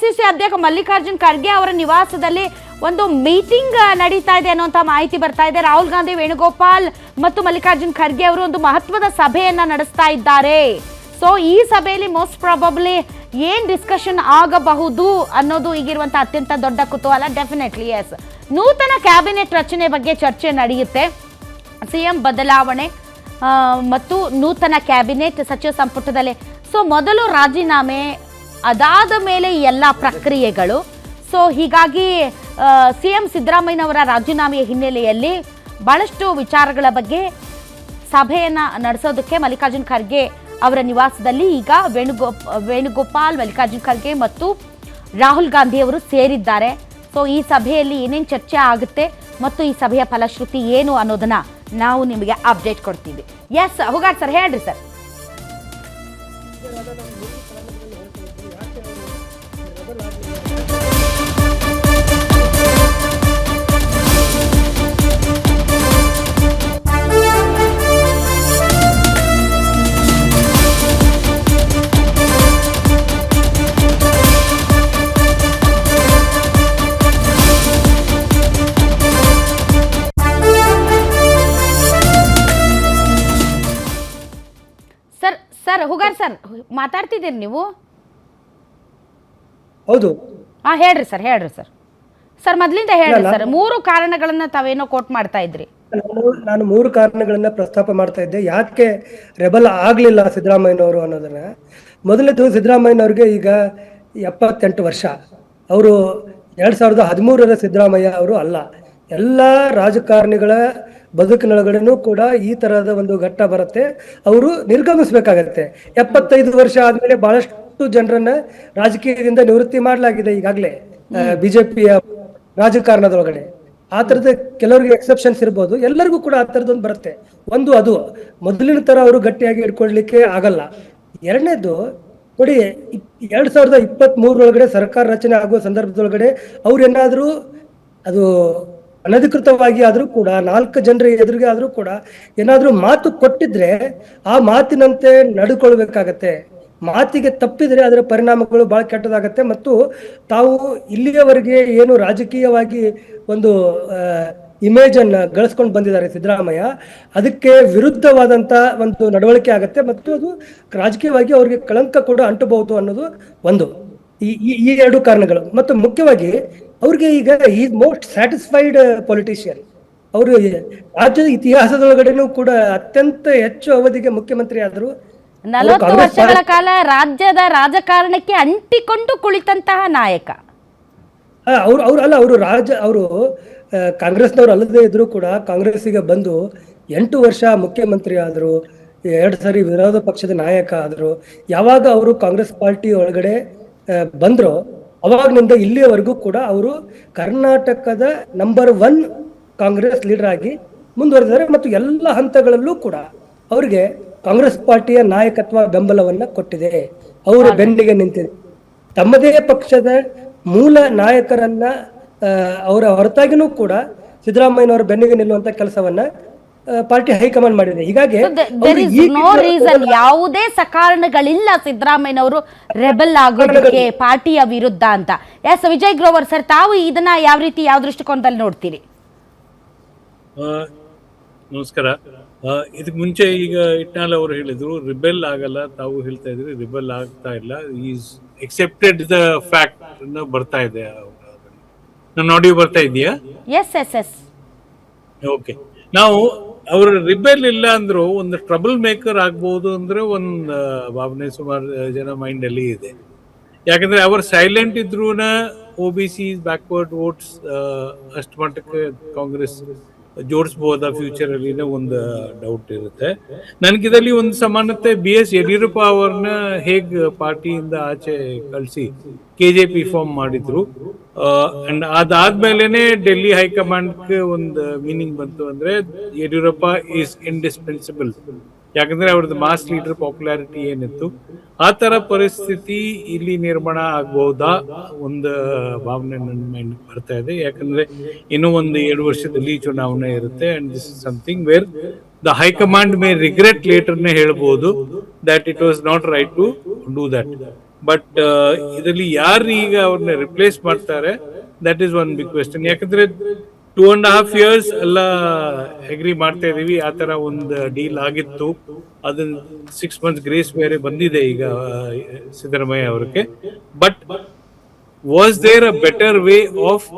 AICC ಅಧ್ಯಕ್ಷ ಮಲ್ಲಿಕಾರ್ಜುನ್ ಖರ್ಗೆ ಅವರ ನಿವಾಸದಲ್ಲಿ ಒಂದು ಮೀಟಿಂಗ್ ನಡೀತಾ ಇದೆ ಅನ್ನುವಂಥ ಮಾಹಿತಿ ಬರ್ತಾ ಇದೆ. ರಾಹುಲ್ ಗಾಂಧಿ, ವೇಣುಗೋಪಾಲ್ ಮತ್ತು ಮಲ್ಲಿಕಾರ್ಜುನ್ ಖರ್ಗೆ ಅವರು ಒಂದು ಮಹತ್ವದ ಸಭೆಯನ್ನ ನಡೆಸ್ತಾ ಇದ್ದಾರೆ. ಸೊ ಈ ಸಭೆಯಲ್ಲಿ ಮೋಸ್ಟ್ ಪ್ರಾಬಬ್ಲಿ ಏನ್ ಡಿಸ್ಕಷನ್ ಆಗಬಹುದು ಅನ್ನೋದು ಈಗಿರುವಂತ ಅತ್ಯಂತ ದೊಡ್ಡ ಕುತೂಹಲ. ಡೆಫಿನೆಟ್ಲಿ ಎಸ್, ನೂತನ ಕ್ಯಾಬಿನೆಟ್ ರಚನೆ ಬಗ್ಗೆ ಚರ್ಚೆ ನಡೆಯುತ್ತೆ. ಸಿಎಂ ಬದಲಾವಣೆ ಮತ್ತು ನೂತನ ಕ್ಯಾಬಿನೆಟ್ ಸಚಿವ ಸಂಪುಟದಲ್ಲಿ. ಸೊ ಮೊದಲು ರಾಜೀನಾಮೆ, ಅದಾದ ಮೇಲೆ ಎಲ್ಲ ಪ್ರಕ್ರಿಯೆಗಳು. ಸೊ ಹೀಗಾಗಿ ಸಿಎಂ ಸಿದ್ದರಾಮಯ್ಯನವರ ರಾಜೀನಾಮೆಯ ಹಿನ್ನೆಲೆಯಲ್ಲಿ ಬಹಳಷ್ಟು ವಿಚಾರಗಳ ಬಗ್ಗೆ ಸಭೆಯನ್ನು ನಡೆಸೋದಕ್ಕೆ ಮಲ್ಲಿಕಾರ್ಜುನ್ ಖರ್ಗೆ ಅವರ ನಿವಾಸದಲ್ಲಿ ಈಗ ವೇಣುಗೋಪಾಲ್, ಮಲ್ಲಿಕಾರ್ಜುನ್ ಖರ್ಗೆ ಮತ್ತು ರಾಹುಲ್ ಗಾಂಧಿ ಅವರು ಸೇರಿದ್ದಾರೆ. ಸೊ ಈ ಸಭೆಯಲ್ಲಿ ಏನೇನು ಚರ್ಚೆ ಆಗುತ್ತೆ ಮತ್ತು ಈ ಸಭೆಯ ಫಲಶ್ರುತಿ ಏನು ಅನ್ನೋದನ್ನ ನಾವು ನಿಮಗೆ ಅಪ್ಡೇಟ್ ಕೊಡ್ತೀವಿ. ಎಸ್ ಹೋಗಾಡ್ ಸರ್, ಹೇಳ್ರಿ ಸರ್. ಸರ್ ಹುಗಾರ್ ಸರ್, ಮಾತಾಡ್ತಿದ್ದೀರಿ ನೀವು? ಹೌದು. ಹೇಳ್ರಿ ಸರ್. ಸರ್ ಮೊದಲಿಂದ ಹೇಳ್ರಿ ಸರ್. 3 ಕಾರಣಗಳನ್ನ ತಾವೇನೋ ಕೋಟ್ ಮಾಡ್ತಾ ಇದ್ರಿ. ನಾನು 3 ಕಾರಣಗಳನ್ನ ಪ್ರಸ್ತಾಪ ಮಾಡ್ತಾ ಇದ್ದೆ, ಯಾಕೆ ರೆಬಲ್ ಆಗ್ಲಿಲ್ಲ ಸಿದ್ದರಾಮಯ್ಯನವರು ಅನ್ನೋದನ್ನ. ಮೊದಲನೇದು, ಸಿದ್ದರಾಮಯ್ಯನವ್ರಿಗೆ ಈಗ 78 ವರ್ಷ. ಅವರು 2013ರ ಸಿದ್ದರಾಮಯ್ಯ ಅವರು ಅಲ್ಲ. ಎಲ್ಲ ರಾಜಕಾರಣಿಗಳ ಬದುಕಿನೊಳಗಡೆನೂ ಕೂಡ ಈ ತರಹದ ಒಂದು ಘಟ್ಟ ಬರುತ್ತೆ, ಅವರು ನಿರ್ಗಮಿಸಬೇಕಾಗತ್ತೆ. 75 ವರ್ಷ ಆದ್ಮೇಲೆ ಬಹಳಷ್ಟು ಜನರನ್ನ ರಾಜಕೀಯದಿಂದ ನಿವೃತ್ತಿ ಮಾಡಲಾಗಿದೆ ಈಗಾಗಲೇ ಬಿಜೆಪಿಯ ರಾಜಕಾರಣದೊಳಗಡೆ. ಆ ತರದ ಕೆಲವರಿಗೆ ಎಕ್ಸೆಪ್ಷನ್ಸ್ ಇರ್ಬೋದು, ಎಲ್ಲರಿಗೂ ಕೂಡ ಆ ತರದೊಂದು ಬರುತ್ತೆ. ಒಂದು, ಅದು ಮೊದಲಿನ ತರ ಅವರು ಗಟ್ಟಿಯಾಗಿ ಇಟ್ಕೊಳ್ಲಿಕ್ಕೆ ಆಗಲ್ಲ. ಎರಡನೇದು ನೋಡಿ, 2023 ಸರ್ಕಾರ ರಚನೆ ಆಗುವ ಸಂದರ್ಭದೊಳಗಡೆ ಅವ್ರೇನಾದ್ರೂ ಅದು ಅನಧಿಕೃತವಾಗಿ ಆದ್ರೂ ಕೂಡ 4 ಜನರ ಎದುರಿಗೆ ಆದ್ರೂ ಕೂಡ ಏನಾದ್ರೂ ಮಾತು ಕೊಟ್ಟಿದ್ರೆ ಆ ಮಾತಿನಂತೆ ನಡ್ಕೊಳ್ಬೇಕಾಗತ್ತೆ. ಮಾತಿಗೆ ತಪ್ಪಿದ್ರೆ ಅದರ ಪರಿಣಾಮಗಳು ಬಹಳ ಕೆಟ್ಟದಾಗತ್ತೆ. ಮತ್ತು ತಾವು ಇಲ್ಲಿಯವರೆಗೆ ಏನು ರಾಜಕೀಯವಾಗಿ ಒಂದು ಇಮೇಜ್ ಅನ್ನ ಗಳಿಸ್ಕೊಂಡು ಬಂದಿದ್ದಾರೆ ಸಿದ್ದರಾಮಯ್ಯ, ಅದಕ್ಕೆ ವಿರುದ್ಧವಾದಂತ ಒಂದು ನಡವಳಿಕೆ ಆಗತ್ತೆ ಮತ್ತು ಅದು ರಾಜಕೀಯವಾಗಿ ಅವ್ರಿಗೆ ಕಳಂಕ ಕೂಡ ಅಂಟಬಹುದು ಅನ್ನೋದು ಒಂದು. ಈ 2 ಕಾರಣಗಳು. ಮತ್ತು ಮುಖ್ಯವಾಗಿ ಅವ್ರಿಗೆ ಈಗ ಈಸ್ ಮೋಸ್ಟ್ ಸ್ಯಾಟಿಸ್ಫೈಡ್ ಪೊಲಿಟಿಷಿಯನ್. ಅವರು ರಾಜ್ಯದ ಇತಿಹಾಸದೊಳಗಡೆನೂ ಕೂಡ ಅತ್ಯಂತ ಹೆಚ್ಚು ಅವಧಿಗೆ ಮುಖ್ಯಮಂತ್ರಿ ಆದರು. 40 ವರ್ಷಗಳ ಕಾಲ ರಾಜ್ಯದ ರಾಜಕಾರಣಕ್ಕೆ ಅಂಟಿಕೊಂಡು ಕುಳಿತಂತಹ ನಾಯಕ. ಅವರು ಕಾಂಗ್ರೆಸ್ನವರು ಅಲ್ಲದೆ ಇದ್ರು ಕೂಡ ಕಾಂಗ್ರೆಸ್ಸಿಗೆ ಬಂದು 8 ವರ್ಷ ಮುಖ್ಯಮಂತ್ರಿ ಆದರು, 2 ಸಾರಿ ವಿರೋಧ ಪಕ್ಷದ ನಾಯಕ ಆದರು. ಯಾವಾಗ ಅವರು ಕಾಂಗ್ರೆಸ್ ಪಾರ್ಟಿ ಒಳಗಡೆ ಬಂದ್ರು ಅವಾಗ್ನಿಂದ ಇಲ್ಲಿಯವರೆಗೂ ಕೂಡ ಅವರು ಕರ್ನಾಟಕದ ನಂಬರ್ 1 ಕಾಂಗ್ರೆಸ್ ಲೀಡರ್ ಆಗಿ ಮುಂದುವರೆದಿದ್ದಾರೆ. ಮತ್ತು ಎಲ್ಲ ಹಂತಗಳಲ್ಲೂ ಕೂಡ ಅವರಿಗೆ ಕಾಂಗ್ರೆಸ್ ಪಾರ್ಟಿಯ ನಾಯಕತ್ವ ಬೆಂಬಲವನ್ನ ಕೊಟ್ಟಿದೆ, ಅವರ ಬೆನ್ನಿಗೆ ನಿಂತಿದೆ. ತಮ್ಮದೇ ಪಕ್ಷದ ಮೂಲ ನಾಯಕರನ್ನ ಅವರ ಹೊರತಾಗಿನೂ ಕೂಡ ಸಿದ್ದರಾಮಯ್ಯನವರ ಬೆನ್ನಿಗೆ ನಿಲ್ಲುವಂತ ಕೆಲಸವನ್ನ ಪಾರ್ಟಿ ಹೈಕಮಾಂಡ್ ಮಾಡಿದೆ. ಹೀಗಾಗಿ ಯಾವುದೇ ಸಕಾರಣಗಳಿಲ್ಲ ಸಿದ್ದರಾಮಯ್ಯನವರು ರೆಬಲ್ ಆಗೋದಕ್ಕೆ ಪಾರ್ಟಿಯ ವಿರುದ್ಧ ಅಂತ. ಎಸ್ ವಿಜಯ್ ಗ್ರೋವರ್ ಸರ್, ತಾವು ಇದನ್ನ ಯಾವ ರೀತಿ, ಯಾವ ದೃಷ್ಟಿಕೋನದಲ್ಲಿ ನೋಡ್ತೀರಿ? ನಮಸ್ಕಾರ. ಇದಕ್ಕೆ ಮುಂಚೆ ಈಗ ಇಟ್ನಾಳ್ ಅವರು ಹೇಳಿದ್ರು ರಿಬೆಲ್ ಆಗಲ್ಲ, ತಾವು ಹೇಳ್ತಾ ಇದ್ರಿ ರಿಬೆಲ್ ಆಗ್ತಾ ಇಲ್ಲ, ಈಸ್ ಎಕ್ಸೆಪ್ಟೆಡ್ ದ ಫ್ಯಾಕ್ಟ್ ಬರ್ತಾ ಇದೆ. ನನ್ನ ಆಡಿಯೋ ಬರ್ತಾ ಇದೆಯಾ? ಎಸ್. ಓಕೆ. ನಾವು ಅವ್ರ ರಿಬೆಲ್ ಇಲ್ಲ ಅಂದ್ರು ಒಂದು ಟ್ರಬಲ್ ಮೇಕರ್ ಆಗ್ಬಹುದು ಅಂದ್ರೆ ಒಂದು ಭಾವನೆ ಸುಮಾರು ಜನ ಮೈಂಡ್ ಅಲ್ಲಿ ಇದೆ. ಯಾಕಂದ್ರೆ ಅವರು ಸೈಲೆಂಟ್ ಇದ್ರೂನ OBC ಬ್ಯಾಕ್ವರ್ಡ್ ವೋಟ್ಸ್ ಅಷ್ಟು ಮಟ್ಟಕ್ಕೆ ಕಾಂಗ್ರೆಸ್ ಜೋಡಿಸಬಹುದಾ ಫ್ಯೂಚರ್ ಅಲ್ಲಿ ಒಂದು ಡೌಟ್ ಇರುತ್ತೆ. ನನ್ಗಿದಲ್ಲಿ ಒಂದು ಸಮಾನತೆ BS ಯಡಿಯೂರಪ್ಪ ಅವ್ರನ್ನ ಹೇಗ್ ಪಾರ್ಟಿಯಿಂದ ಆಚೆ ಕಳಿಸಿ KJP ಫಾರ್ಮ್ ಮಾಡಿದ್ರು, ಅಂಡ್ ಅದಾದ್ಮೇಲೆನೆ ಡೆಲ್ಲಿ ಹೈಕಮಾಂಡ್ಗೆ ಒಂದು ಮೀನಿಂಗ್ ಬಂತು ಅಂದ್ರೆ ಯಡಿಯೂರಪ್ಪ ಈಸ್ ಇಂಡಿಸ್ಪೆನ್ಸಿಬಲ್. ಯಾಕಂದ್ರೆ ಅವ್ರದ್ದು ಮಾಸ್ ಲೀಡರ್ ಪಾಪ್ಯುಲಾರಿಟಿ ಏನಿತ್ತು, ಆ ತರ ಪರಿಸ್ಥಿತಿ ಇಲ್ಲಿ ನಿರ್ಮಾಣ ಆಗ್ಬಹುದಾ ಒಂದು ಭಾವನೆ ನನ್ನ ಮೈಂಡ್ ಬರ್ತಾ ಇದೆ. ಯಾಕಂದ್ರೆ ಇನ್ನೂ ಒಂದು 7 ವರ್ಷದಲ್ಲಿ ಚುನಾವಣೆ ಇರುತ್ತೆ, and this is something where the high command may regret later ನೇ ಹೇಳ್ಬಹುದು that it was not right to do that. But ಇದರಲ್ಲಿ ಯಾರು ಈಗ ಅವ್ರನ್ನ ರಿಪ್ಲೇಸ್ ಮಾಡ್ತಾರೆ, that is one big question. ಯಾಕಂದ್ರೆ 2.5 years ಎಲ್ಲ ಅಗ್ರಿ ಮಾಡ್ತಾ ಇದೀವಿ, ಆ ತರ ಒಂದು ಡೀಲ್ ಆಗಿತ್ತು. ಅದನ್ನ 6 months ಗ್ರೇಸ್ ಬೇರೆ ಬಂದಿದೆ ಈಗ ಸಿದ್ದರಾಮಯ್ಯ ಅವ್ರಿಗೆ. But was there a better way of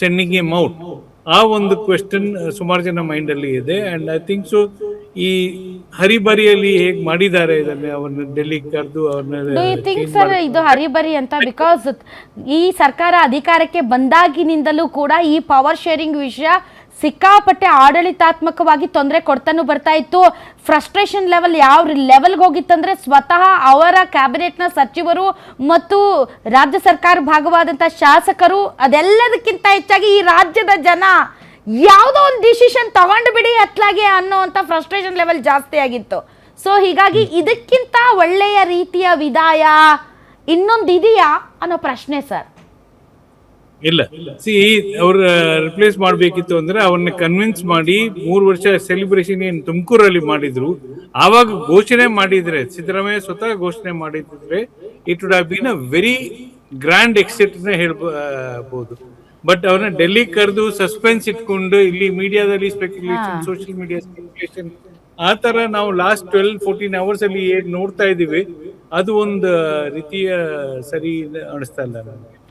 sending em out? ಆ ಒಂದು ಕ್ವೆಶ್ಚನ್ ಸುಮಾರು ಜನ ಮೈಂಡ್ ಅಲ್ಲಿ ಇದೆ. ಅಂಡ್ ಐ ಥಿಂಕ್ ಸೊ ಈ ಹರಿಬರಿಯಲ್ಲಿ ಹೇಗ್ ಮಾಡಿದ್ದಾರೆ ಇದನ್ನ, ಅವ್ರನ್ನ ಡೆಲ್ಲಿ ಕರೆದು ಡೂ ಯು ಥಿಂಕ್ ಸರ್ ಇದು ಹರಿಬರಿ ಅಂತ? ಬಿಕಾಸ್ ಈ ಸರ್ಕಾರ ಅಧಿಕಾರಕ್ಕೆ ಬಂದಾಗಿನಿಂದಲೂ ಕೂಡ ಈ ಪವರ್ ಶೇರಿಂಗ್ ವಿಷಯ ಸಿಕ್ಕಾಪಟ್ಟೆ ಆಡಳಿತಾತ್ಮಕವಾಗಿ ತೊಂದರೆ ಕೊಡ್ತಾನು ಬರ್ತಾ ಇತ್ತು. ಫ್ರಸ್ಟ್ರೇಷನ್ ಲೆವೆಲ್ ಯಾವ ಲೆವೆಲ್ಗೆ ಹೋಗಿತ್ತಂದ್ರೆ ಸ್ವತಃ ಅವರ ಕ್ಯಾಬಿನೆಟ್ನ ಸಚಿವರು ಮತ್ತು ರಾಜ್ಯ ಸರ್ಕಾರ ಭಾಗವಾದಂಥ ಶಾಸಕರು, ಅದೆಲ್ಲದಕ್ಕಿಂತ ಹೆಚ್ಚಾಗಿ ಈ ರಾಜ್ಯದ ಜನ ಯಾವುದೋ ಒಂದು ಡಿಸಿಷನ್ ತಗೊಂಡು ಬಿಡಿ ಅತ್ಲಾಗೆ ಅನ್ನೋವಂಥ ಫ್ರಸ್ಟ್ರೇಷನ್ ಲೆವೆಲ್ ಜಾಸ್ತಿ ಆಗಿತ್ತು. ಸೊ ಹೀಗಾಗಿ ಇದಕ್ಕಿಂತ ಒಳ್ಳೆಯ ರೀತಿಯ ವಿದಾಯ ಇನ್ನೊಂದು ಇದೆಯಾ ಅನ್ನೋ ಪ್ರಶ್ನೆ ಸರ್. ಇಲ್ಲ, ಅವ್ರ ರಿಪ್ಲೇಸ್ ಮಾಡ್ಬೇಕಿತ್ತು ಅಂದ್ರೆ ಅವ್ರನ್ನ ಕನ್ವಿನ್ಸ್ ಮಾಡಿ 3 ವರ್ಷ ಸೆಲೆಬ್ರೇಷನ್ ಏನ್ ತುಮಕೂರಲ್ಲಿ ಮಾಡಿದ್ರು, ಆವಾಗ ಘೋಷಣೆ ಮಾಡಿದ್ರೆ, ಸಿದ್ದರಾಮಯ್ಯ ಸ್ವತಃ ಘೋಷಣೆ ಮಾಡಿದ್ರೆ, it would have been a very grand exit ಹೇಳ್ಬಹುದು. ಬಟ್ ಅವ್ರನ್ನ ಡೆಲ್ಲಿ ಕರೆದು ಸಸ್ಪೆನ್ಸ್ ಇಟ್ಕೊಂಡು ಇಲ್ಲಿ ಮೀಡಿಯಾದಲ್ಲಿ ಸ್ಪೆಕ್ಯುಲೇಷನ್, ಸೋಷಿಯಲ್ ಮೀಡಿಯಾ ಸ್ಪೆಕ್ಯುಲೇಷನ್, ಆ ತರ ನಾವು ಲಾಸ್ಟ್ 12-14 hours ಅಲ್ಲಿ ಏನ್ ನೋಡ್ತಾ ಇದೀವಿ, ಅದು ಒಂದು ರೀತಿಯ ಸರಿ ಅನಿಸ್ತಾ ಇಲ್ಲ ನನಗೆ.